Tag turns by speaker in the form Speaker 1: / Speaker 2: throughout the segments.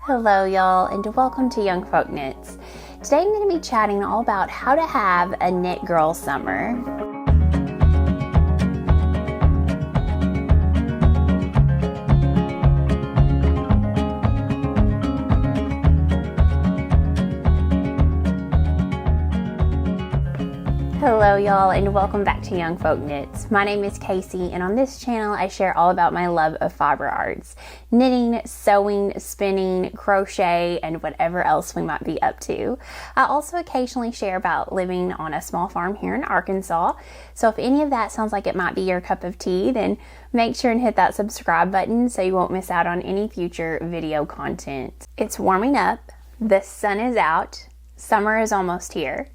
Speaker 1: Hello y'all, and welcome to YoungFolkKnits. Today I'm going to be chatting all about how to have a knit girl summer. Hello y'all, and welcome back to YoungFolkKnits. My name is Casey, and on this channel I share all about my love of fiber arts: knitting, sewing, spinning, crochet, and whatever else we might be up to. I also occasionally share about living on a small farm here in Arkansas, so if any of that sounds like it might be your cup of tea, then make sure and hit that subscribe button so you won't miss out on any future video content. It's warming up, the sun is out, summer is almost here.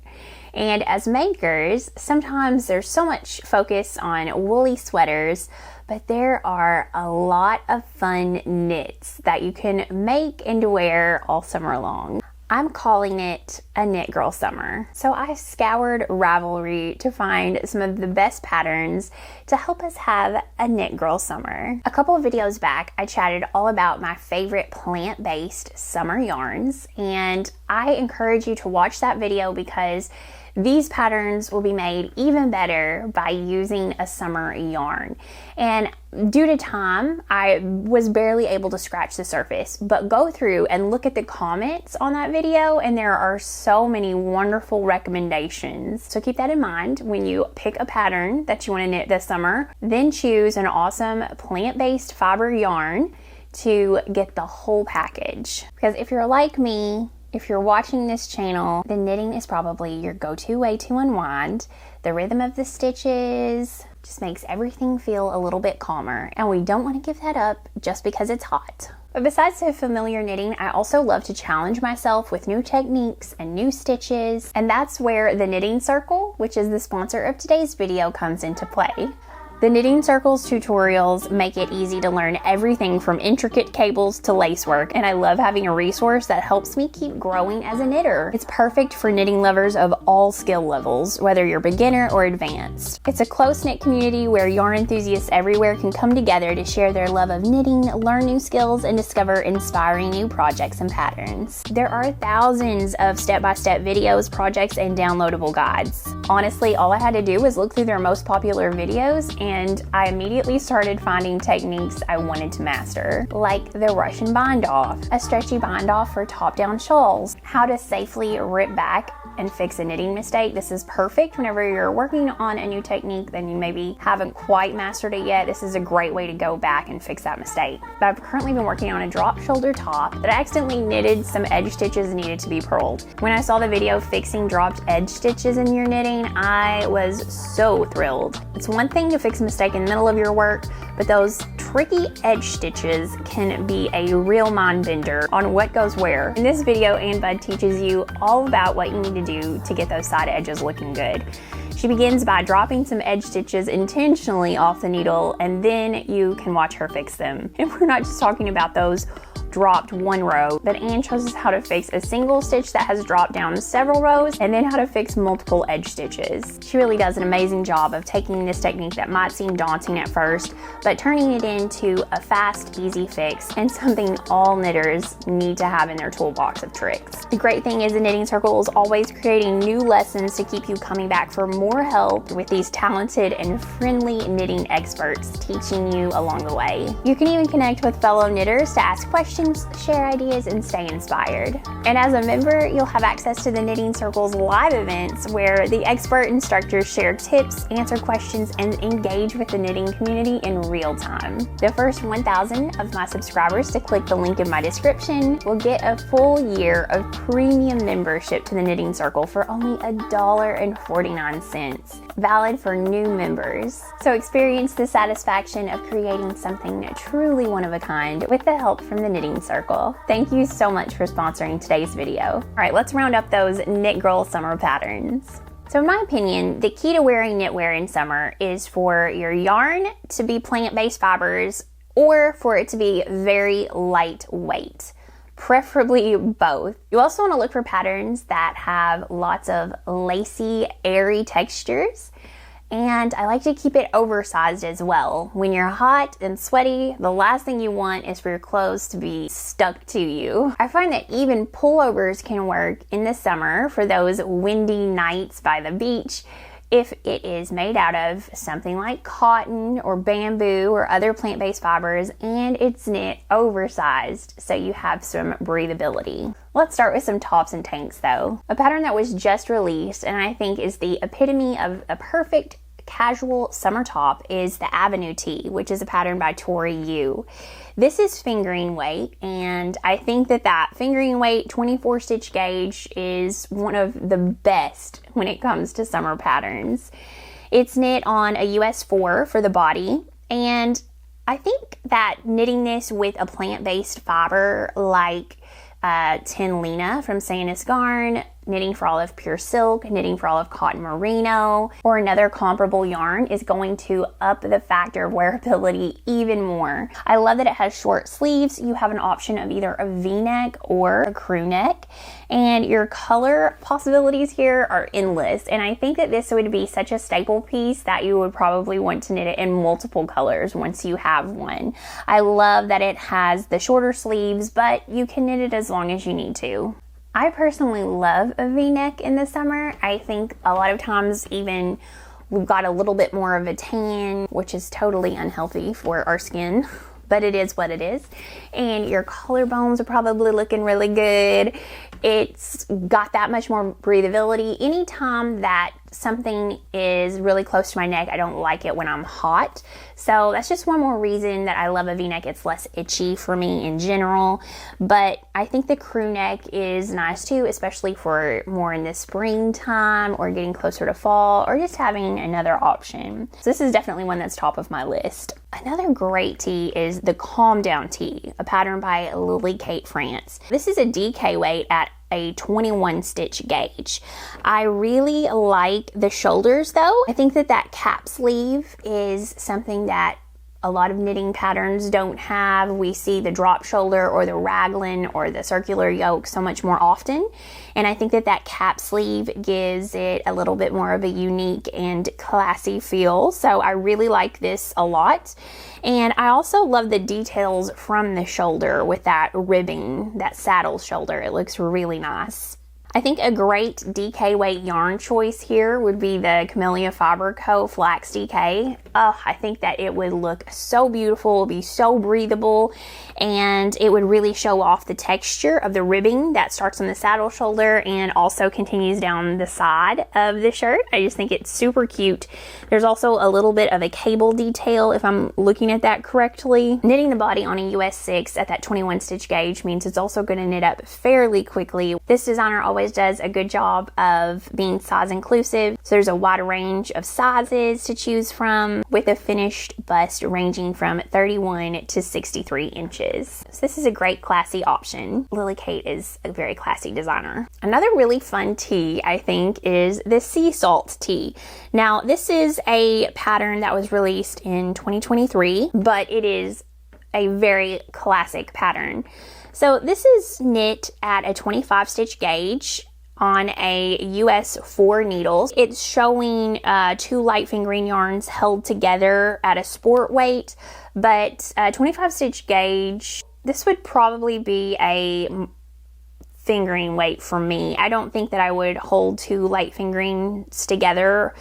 Speaker 1: And as makers, sometimes there's so much focus on woolly sweaters, but there are a lot of fun knits that you can make and wear all summer long. I'm calling it a knit girl summer. So I scoured Ravelry to find some of the best patterns to help us have a knit girl summer. A couple of videos back, I chatted all about my favorite plant-based summer yarns, and I encourage you to watch that video because these patterns will be made even better by using a summer yarn. And due to time, I was barely able to scratch the surface, but go through and look at the comments on that video and there are so many wonderful recommendations. So keep that in mind when you pick a pattern that you want to knit this summer. Then choose an awesome plant-based fiber yarn to get the whole package. Because if you're like me, if you're watching this channel, then knitting is probably your go-to way to unwind. The rhythm of the stitches just makes everything feel a little bit calmer, and we don't want to give that up just because it's hot. But besides the familiar knitting, I also love to challenge myself with new techniques and new stitches, and that's where the Knitting Circle, which is the sponsor of today's video, comes into play. The Knitting Circle's tutorials make it easy to learn everything from intricate cables to lacework, and I love having a resource that helps me keep growing as a knitter. It's perfect for knitting lovers of all skill levels, whether you're beginner or advanced. It's a close-knit community where yarn enthusiasts everywhere can come together to share their love of knitting, learn new skills, and discover inspiring new projects and patterns. There are thousands of step-by-step videos, projects, and downloadable guides. Honestly, all I had to do was look through their most popular videos, and I immediately started finding techniques I wanted to master, like the Russian bind off, a stretchy bind off for top-down shawls, how to safely rip back and fix a knitting mistake. This is perfect whenever you're working on a new technique that you maybe haven't quite mastered it yet. This is a great way to go back and fix that mistake. But I've currently been working on a drop shoulder top that I accidentally knitted some edge stitches and needed to be purled. When I saw the video fixing dropped edge stitches in your knitting, I was so thrilled. It's one thing to fix a mistake in the middle of your work, but those tricky edge stitches can be a real mind bender on what goes where. In this video, Ann Budd teaches you all about what you need to do to get those side edges looking good. She begins by dropping some edge stitches intentionally off the needle, and then you can watch her fix them. And we're not just talking about those dropped one row, but Ann shows us how to fix a single stitch that has dropped down several rows, and then how to fix multiple edge stitches. She really does an amazing job of taking this technique that might seem daunting at first, but turning it into a fast, easy fix and something all knitters need to have in their toolbox of tricks. The great thing is the Knitting Circle is always creating new lessons to keep you coming back for more help with these talented and friendly knitting experts teaching you along the way. You can even connect with fellow knitters to ask questions, share ideas, and stay inspired. And as a member, you'll have access to the Knitting Circle's live events where the expert instructors share tips, answer questions, and engage with the knitting community in real time. The first 1,000 of my subscribers to click the link in my description will get a full year of premium membership to the Knitting Circle for only $1.49, valid for new members. So experience the satisfaction of creating something truly one of a kind with the help from the Knitting Circle. Thank you so much for sponsoring today's video. All right, let's round up those knit girl summer patterns. So in my opinion, the key to wearing knitwear in summer is for your yarn to be plant-based fibers or for it to be very lightweight, preferably both. You also want to look for patterns that have lots of lacy, airy textures And I like to keep it oversized as well. When you're hot and sweaty, the last thing you want is for your clothes to be stuck to you. I find that even pullovers can work in the summer for those windy nights by the beach if it is made out of something like cotton or bamboo or other plant-based fibers, and it's knit oversized so you have some breathability. Let's start with some tops and tanks though. A pattern that was just released and I think is the epitome of a perfect casual summer top is the Avenue Tee, which is a pattern by Tori Yu. This is fingering weight, and I think that fingering weight 24 stitch gauge is one of the best when it comes to summer patterns. It's knit on a US 4 for the body, and I think that knitting this with a plant-based fiber like Tin Lena from Sanus Garn, knitting for all of Pure Silk, knitting for all of Cotton Merino, or another comparable yarn is going to up the factor of wearability even more. I love that it has short sleeves. You have an option of either a V-neck or a crew neck, and your color possibilities here are endless. And I think that this would be such a staple piece that you would probably want to knit it in multiple colors once you have one. I love that it has the shorter sleeves, but you can knit it as long as you need to. I personally love a V-neck in the summer. I think a lot of times even we've got a little bit more of a tan, which is totally unhealthy for our skin, but it is what it is. And your collarbones are probably looking really good. It's got that much more breathability. Anytime that something is really close to my neck, I don't like it when I'm hot. So that's just one more reason that I love a V-neck. It's less itchy for me in general. But I think the crew neck is nice too, especially for more in the springtime or getting closer to fall or just having another option. So this is definitely one that's top of my list. Another great tee is the Calm Down Tee, a pattern by Lily Kate France. This is a DK weight at a 21 stitch gauge. I really like the shoulders though. I think that cap sleeve is something that a lot of knitting patterns don't have. We see the drop shoulder or the raglan or the circular yoke so much more often. And I think that cap sleeve gives it a little bit more of a unique and classy feel. So I really like this a lot. And I also love the details from the shoulder with that ribbing, that saddle shoulder. It looks really nice. I think a great DK weight yarn choice here would be the Camellia Fiber Co. Flax DK. Oh, I think that it would look so beautiful, be so breathable, and it would really show off the texture of the ribbing that starts on the saddle shoulder and also continues down the side of the shirt. I just think it's super cute. There's also a little bit of a cable detail if I'm looking at that correctly. Knitting the body on a US 6 at that 21 stitch gauge means it's also going to knit up fairly quickly. This designer always does a good job of being size inclusive. So there's a wide range of sizes to choose from with a finished bust ranging from 31 to 63 inches. So this is a great classy option. Lily Kate is a very classy designer. Another really fun tee I think is the Sea Salt tee. Now this is a pattern that was released in 2023, but it is a very classic pattern. So this is knit at a 25 stitch gauge on a US 4 needles. It's showing 2 light fingering yarns held together at a sport weight, but 25 stitch gauge, this would probably be a fingering weight for me. I don't think that I would hold 2 light fingerings together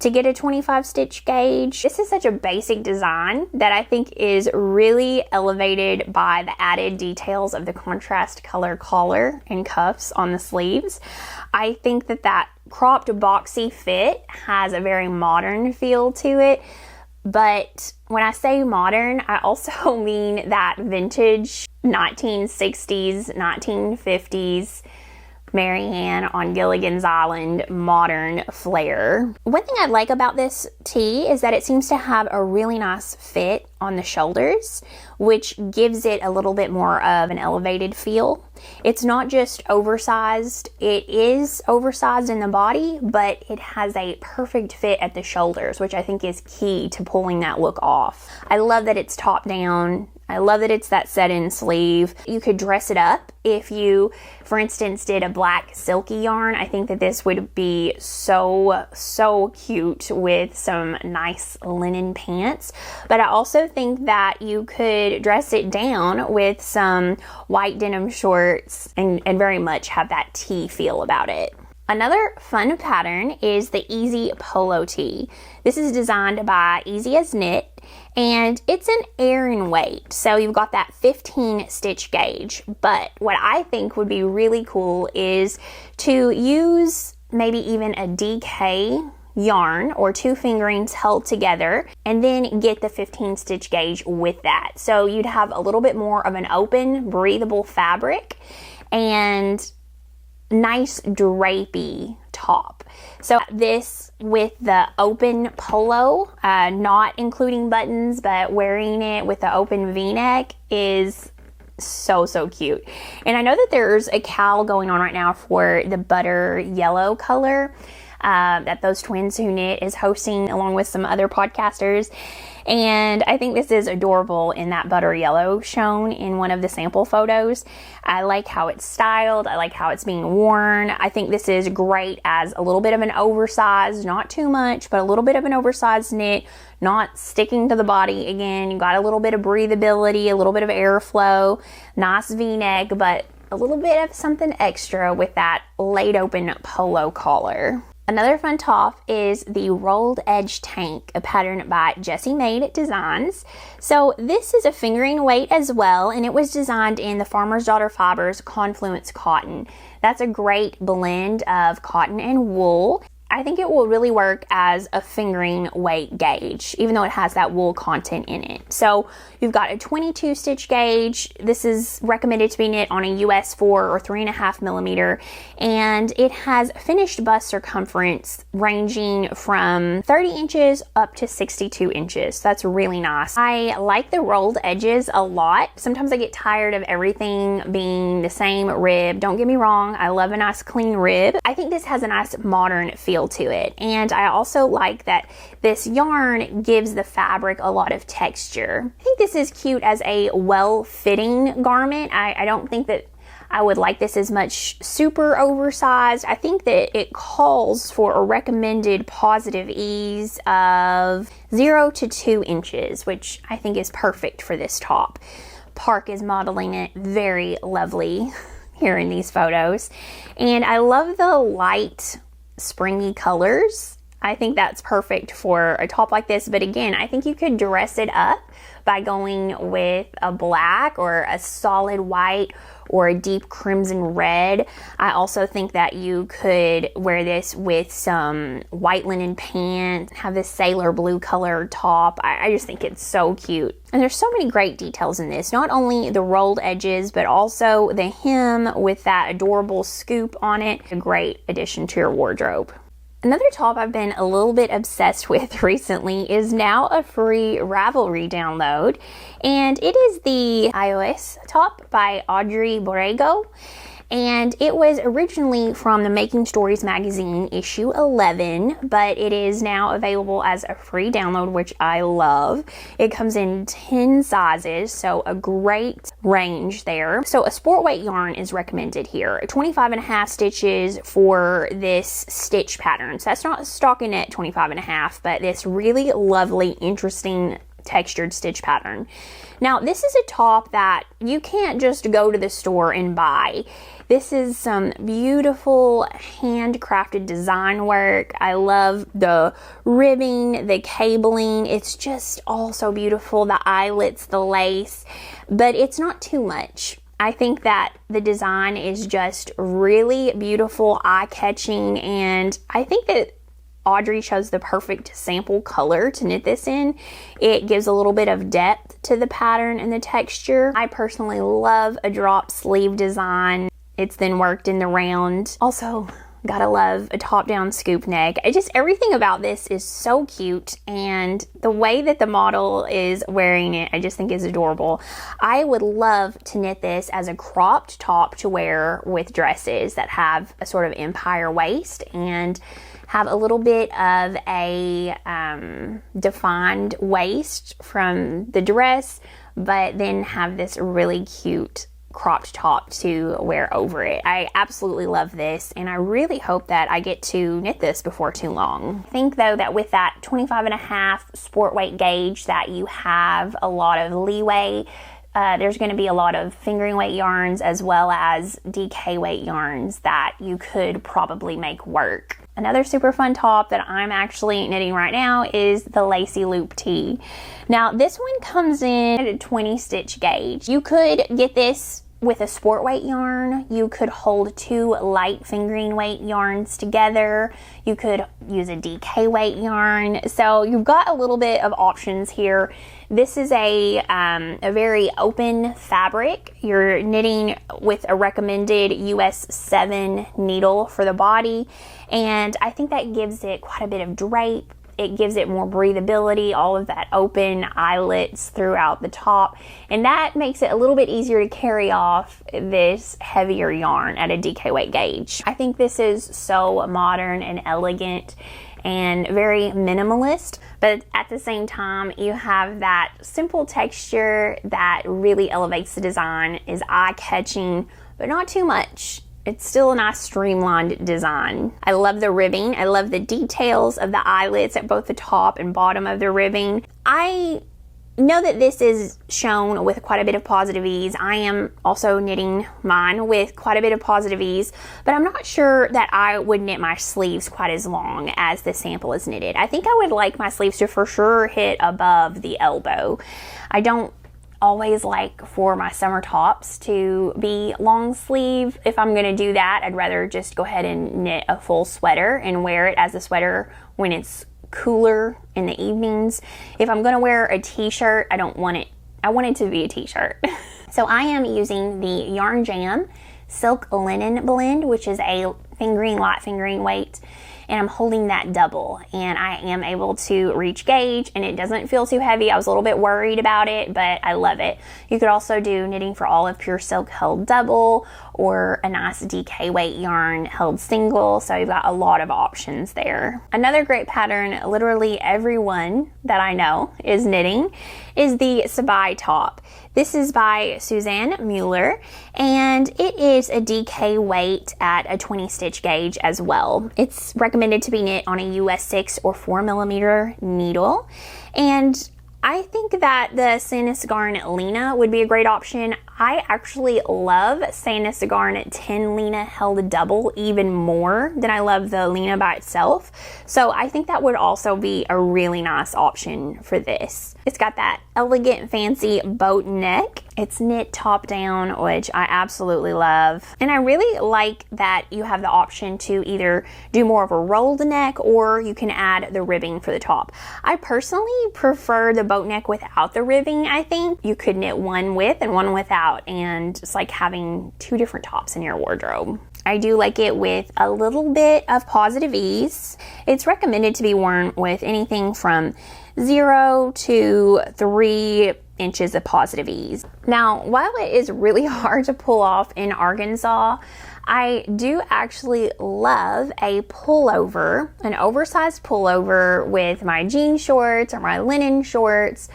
Speaker 1: to get a 25 stitch gauge. This is such a basic design that I think is really elevated by the added details of the contrast color collar and cuffs on the sleeves. I think that cropped boxy fit has a very modern feel to it. But when I say modern, I also mean that vintage 1960s, 1950s Marianne on Gilligan's Island modern flair. One thing I like about this tee is that it seems to have a really nice fit on the shoulders, which gives it a little bit more of an elevated feel. It's not just oversized, it is oversized in the body, but it has a perfect fit at the shoulders, which I think is key to pulling that look off. I love that it's top down. I love that it's that set-in sleeve. You could dress it up if you, for instance, did a black silky yarn. I think that this would be so cute with some nice linen pants. But I also think that you could dress it down with some white denim shorts and very much have that tee feel about it. Another fun pattern is the Easy Polo Tee. This is designed by Easy as Knit, and it's an Aran weight. So you've got that 15 stitch gauge. But what I think would be really cool is to use maybe even a DK yarn or 2 fingerings held together and then get the 15 stitch gauge with that. So you'd have a little bit more of an open, breathable fabric and nice drapey top. So this with the open polo, not including buttons, but wearing it with the open v-neck is so cute. And I know that there's a cowl going on right now for the butter yellow color that Those Twins Who Knit is hosting along with some other podcasters. And I think this is adorable in that butter yellow shown in one of the sample photos. I like how it's styled. I like how it's being worn. I think this is great as a little bit of an oversized, not too much, but a little bit of an oversized knit, not sticking to the body. Again, you got a little bit of breathability, a little bit of airflow, nice v-neck, but a little bit of something extra with that laid open polo collar. Another fun top is the Rolled Edge Tank, a pattern by Jessie Made Designs. So this is a fingering weight as well, and it was designed in the Farmer's Daughter Fibers Confluence Cotton. That's a great blend of cotton and wool. I think it will really work as a fingering weight gauge, even though it has that wool content in it. So you've got a 22 stitch gauge. This is recommended to be knit on a US 4 or 3.5 millimeter, and it has finished bust circumference ranging from 30 inches up to 62 inches. So that's really nice. I like the rolled edges a lot. Sometimes I get tired of everything being the same rib. Don't get me wrong, I love a nice clean rib. I think this has a nice modern feel to it, and I also like that this yarn gives the fabric a lot of texture. I think this is cute as a well-fitting garment. I don't think that I would like this as much super oversized. I think that it calls for a recommended positive ease of 0 to 2 inches, which I think is perfect for this top. Park is modeling it very lovely here in these photos, and I love the light springy colors. I think that's perfect for a top like this, but again, I think you could dress it up by going with a black or a solid white or a deep crimson red. I also think that you could wear this with some white linen pants, have this sailor blue colored top. I just think it's so cute. And there's so many great details in this, not only the rolled edges, but also the hem with that adorable scoop on it. A great addition to your wardrobe. Another top I've been a little bit obsessed with recently is now a free Ravelry download, and it is the aigues top by Audrey Borrego. And it was originally from the Making Stories magazine, issue 11, but it is now available as a free download, which I love. It comes in 10 sizes, so a great range there. So a sport weight yarn is recommended here. 25.5 stitches for this stitch pattern. So that's not stockinette 25.5, but this really lovely, interesting textured stitch pattern. Now, this is a top that you can't just go to the store and buy. This is some beautiful handcrafted design work. I love the ribbing, the cabling. It's just all so beautiful. The eyelets, the lace, but it's not too much. I think that the design is just really beautiful, eye-catching, and I think that Audrey chose the perfect sample color to knit this in. It gives a little bit of depth to the pattern and the texture. I personally love a drop sleeve design. It's then worked in the round. Also, Gotta love a top-down scoop neck. Everything about this is so cute, and the way that the model is wearing it, I just think is adorable. I would love to knit this as a cropped top to wear with dresses that have a sort of empire waist and have a little bit of a defined waist from the dress, but then have this really cute cropped top to wear over it. I absolutely love this, and I really hope that I get to knit this before too long. I think though that with that 25.5 sport weight gauge that you have a lot of leeway. There's going to be a lot of fingering weight yarns as well as DK weight yarns that you could probably make work. Another super fun top that I'm actually knitting right now is the Lacey loop tee. Now this one comes in at a 20 stitch gauge. You could get this with a sport weight yarn. You could hold 2 light fingering weight yarns together. You could use a DK weight yarn. So you've got a little bit of options here. This is a very open fabric. You're knitting with a recommended US 7 needle for the body, and I think that gives it quite a bit of drape. It gives it more breathability, all of that open eyelets throughout the top, and that makes it a little bit easier to carry off this heavier yarn at a DK weight gauge. I think this is so modern and elegant and very minimalist, but at the same time you have that simple texture that really elevates the design, is eye-catching but not too much. It's still a nice streamlined design. I love the ribbing. I love the details of the eyelets at both the top and bottom of the ribbing. I know that this is shown with quite a bit of positive ease. I am also knitting mine with quite a bit of positive ease, but I'm not sure that I would knit my sleeves quite as long as the sample is knitted. I think I would like my sleeves to for sure hit above the elbow. I don't always like for my summer tops to be long sleeve. If I'm going to do that, I'd rather just go ahead and knit a full sweater and wear it as a sweater when it's cooler in the evenings. If I'm going to wear a t-shirt, I want it to be a t-shirt. So I am using the Yarn Jam Silk Linen Blend, which is a light fingering weight, and I'm holding that double, and I am able to reach gauge and it doesn't feel too heavy. I was a little bit worried about it, but I love it. You could also do Knitting for All of Pure Silk held double, or a nice DK weight yarn held single, so you've got a lot of options there. Another great pattern literally everyone that I know is knitting is the Sabai top. This is by Suzanne Mueller, and it is a DK weight at a 20 stitch gauge as well. It's recommended to be knit on a US 6 or 4mm needle, and I think that the Sanis Garn Lena would be a great option. I actually love Sanis Garn 10 Lena held double even more than I love the Lena by itself. So I think that would also be a really nice option for this. It's got that elegant fancy boat neck. It's knit top down, which I absolutely love. And I really like that you have the option to either do more of a rolled neck, or you can add the ribbing for the top. I personally prefer the boat neck without the ribbing. I think you could knit one with and one without, and it's like having 2 different tops in your wardrobe. I do like it with a little bit of positive ease. It's recommended to be worn with anything from 0 to 3 inches of positive ease. Now, while it is really hard to pull off in Arkansas, I do actually love a pullover, an oversized pullover with my jean shorts or my linen shorts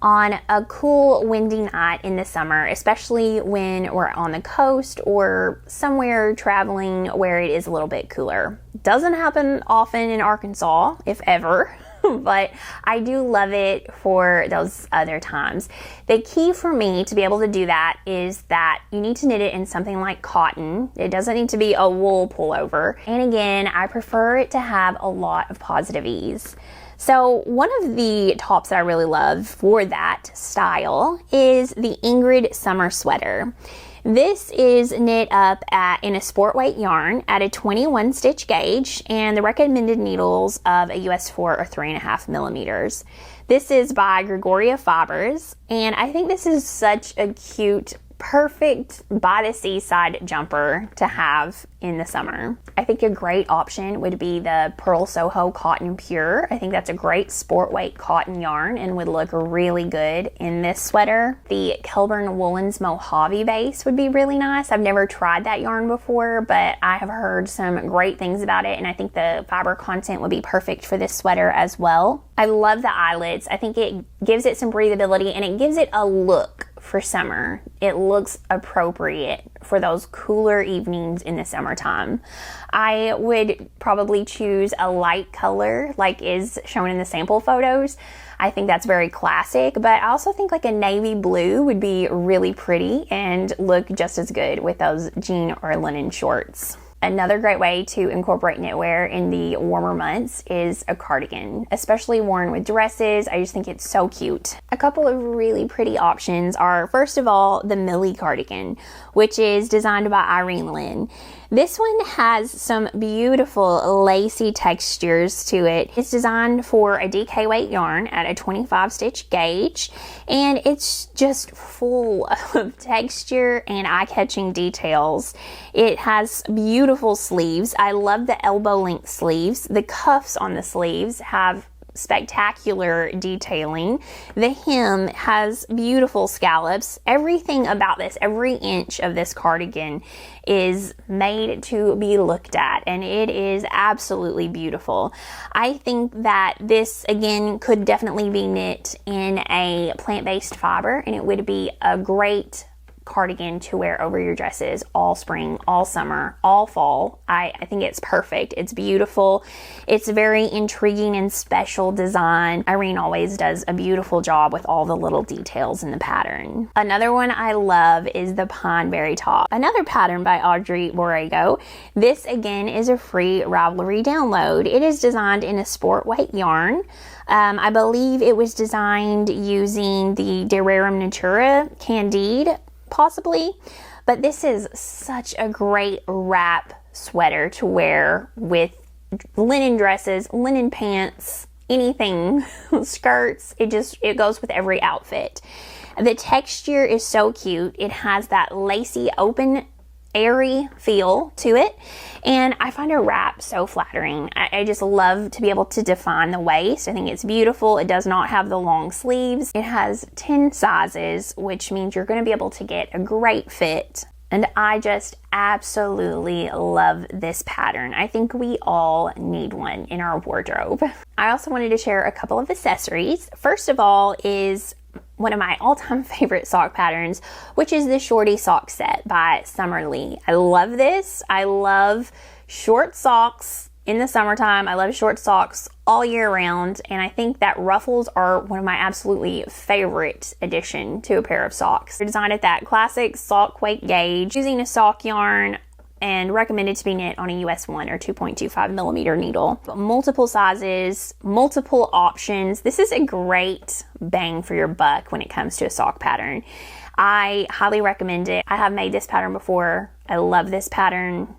Speaker 1: on a cool windy night in the summer, especially when we're on the coast or somewhere traveling where it is a little bit cooler. Doesn't happen often in Arkansas, if ever, but I do love it for those other times. The key for me to be able to do that is that you need to knit it in something like cotton. It doesn't need to be a wool pullover. And again, I prefer it to have a lot of positive ease. So one of the tops that I really love for that style is the Ingrid summer sweater. This is knit up in a sport weight yarn at a 21 stitch gauge, and the recommended needles of a US 4 or 3.5mm. This is by Gregoria Fibers, and I think this is such a cute perfect by the seaside jumper to have in the summer. I think a great option would be the Pearl Soho Cotton Pure. I think that's a great sport weight cotton yarn and would look really good in this sweater. The Kelburn Woolens Mojave base would be really nice. I've never tried that yarn before, but I have heard some great things about it, and I think the fiber content would be perfect for this sweater as well. I love the eyelets. I think it gives it some breathability and it gives it a look for summer. It looks appropriate for those cooler evenings in the summertime. I would probably choose a light color like is shown in the sample photos. I think that's very classic, but I also think like a navy blue would be really pretty and look just as good with those jean or linen shorts. Another great way to incorporate knitwear in the warmer months is a cardigan, especially worn with dresses. I just think it's so cute. A couple of really pretty options are, first of all, the Millie cardigan, which is designed by Irene Lynn. This one has some beautiful lacy textures to it. It's designed for a DK weight yarn at a 25 stitch gauge, and it's just full of texture and eye-catching details. It has beautiful sleeves. I love the elbow length sleeves. The cuffs on the sleeves have spectacular detailing. The hem has beautiful scallops. Everything about this, every inch of this cardigan is made to be looked at, and it is absolutely beautiful. I think that this, again, could definitely be knit in a plant-based fiber, and it would be a great cardigan to wear over your dresses all spring, all summer, all fall. I think it's perfect. It's beautiful. It's very intriguing and special design. Irene always does a beautiful job with all the little details in the pattern. Another one I love is the pineberry top. Another pattern by Audrey Borrego. This again is a free Ravelry download. It is designed in a sport weight yarn. I believe it was designed using the De Rerum Natura Candide, possibly, but this is such a great wrap sweater to wear with linen dresses, linen pants, anything, skirts. It goes with every outfit. The texture is so cute. It has that lacy, open, airy feel to it, and I find a wrap so flattering. I just love to be able to define the waist. I think it's beautiful. It does not have the long sleeves. It has 10 sizes, which means you're going to be able to get a great fit, and I just absolutely love this pattern. I think we all need one in our wardrobe. I also wanted to share a couple of accessories. First of all is one of my all-time favorite sock patterns, which is the Shorty sock set by Summerlee. I love this. I love short socks in the summertime. I love short socks all year round, and I think that ruffles are one of my absolutely favorite addition to a pair of socks. They're designed at that classic sock weight gauge using a sock yarn and recommended to be knit on a US 1 or 2.25 millimeter needle. Multiple sizes, multiple options. This is a great bang for your buck when it comes to a sock pattern. I highly recommend it. I have made this pattern before. I love this pattern.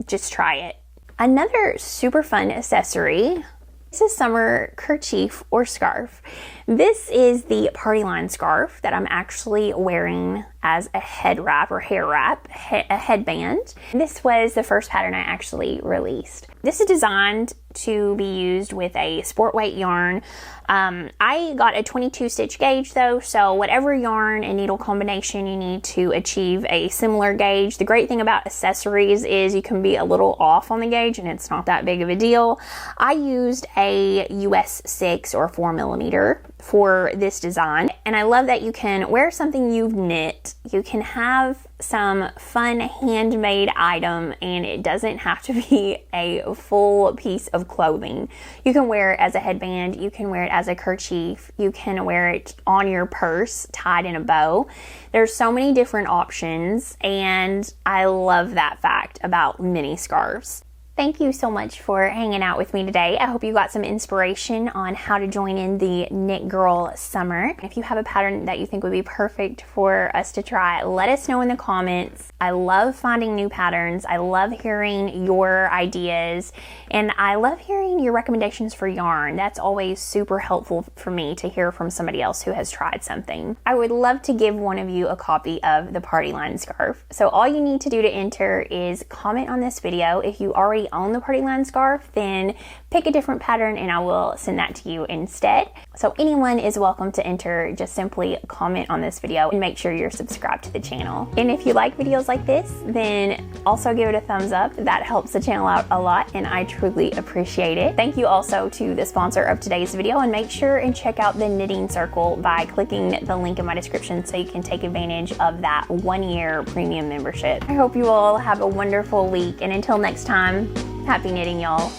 Speaker 1: Just try it. Another super fun accessory is a summer kerchief or scarf. This is the party line scarf that I'm actually wearing as a head wrap or hair wrap, a headband. This was the first pattern I actually released. This is designed to be used with a sport weight yarn. I got a 22 stitch gauge though, so whatever yarn and needle combination you need to achieve a similar gauge. The great thing about accessories is you can be a little off on the gauge and it's not that big of a deal. I used a US 6 or 4 millimeter for this design, and I love that you can wear something you've knit. You can have some fun handmade item, and it doesn't have to be a full piece of clothing. You can wear it as a headband, you can wear it as a kerchief, you can wear it on your purse tied in a bow. There's so many different options, and I love that fact about mini scarves. Thank you so much for hanging out with me today. I hope you got some inspiration on how to join in the Knit Girl summer. If you have a pattern that you think would be perfect for us to try, let us know in the comments. I love finding new patterns. I love hearing your ideas, and I love hearing your recommendations for yarn. That's always super helpful for me to hear from somebody else who has tried something. I would love to give one of you a copy of the party line scarf. So all you need to do to enter is comment on this video. If you already own the party line scarf, then pick a different pattern and I will send that to you instead. So anyone is welcome to enter. Just simply comment on this video and make sure you're subscribed to the channel. And if you like videos like this, then also give it a thumbs up. That helps the channel out a lot and I truly appreciate it. Thank you also to the sponsor of today's video, and make sure and check out the Knitting Circle by clicking the link in my description so you can take advantage of that 1-year premium membership. I hope you all have a wonderful week, and until next time, happy knitting, y'all.